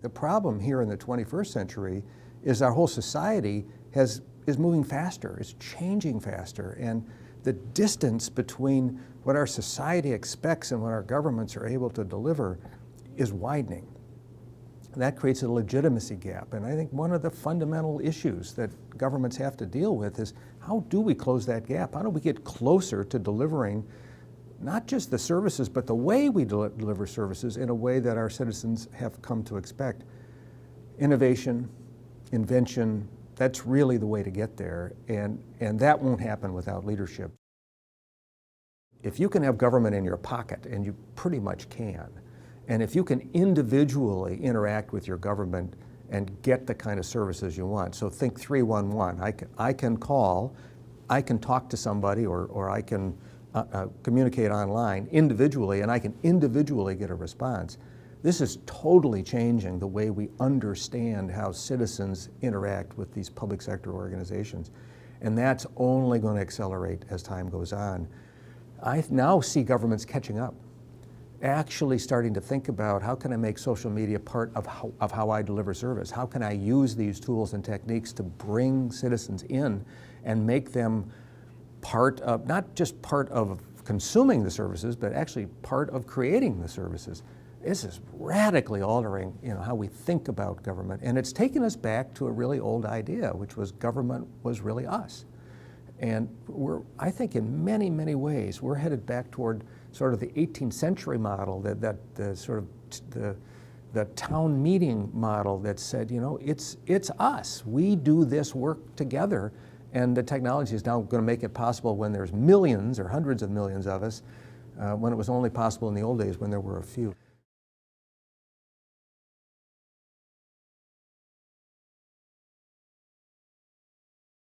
The problem here in the 21st century is our whole society is moving faster, it's changing faster, and the distance between what our society expects and what our governments are able to deliver is widening. And that creates a legitimacy gap. And I think one of the fundamental issues that governments have to deal with is how do we close that gap? How do we get closer to delivering not just the services, but the way we deliver services in a way that our citizens have come to expect? Innovation, invention, that's really the way to get there. And that won't happen without leadership. If you can have government in your pocket, and you pretty much can, and if you can individually interact with your government and get the kind of services you want, so think 311, I can call, I can talk to somebody, or I can communicate online individually, and I can individually get a response. This is totally changing the way we understand how citizens interact with these public sector organizations. And that's only going to accelerate as time goes on. I now see governments catching up, actually starting to think about how can I make social media part of how I deliver service? How can I use these tools and techniques to bring citizens in and make them part of, not just part of consuming the services, but actually part of creating the services. This is radically altering, how we think about government, and it's taken us back to a really old idea, which was government was really us. And I think in many, many ways, we're headed back toward sort of the 18th century model, the town meeting model that said, it's us. We do this work together, and the technology is now going to make it possible when there's millions or hundreds of millions of us, when it was only possible in the old days when there were a few.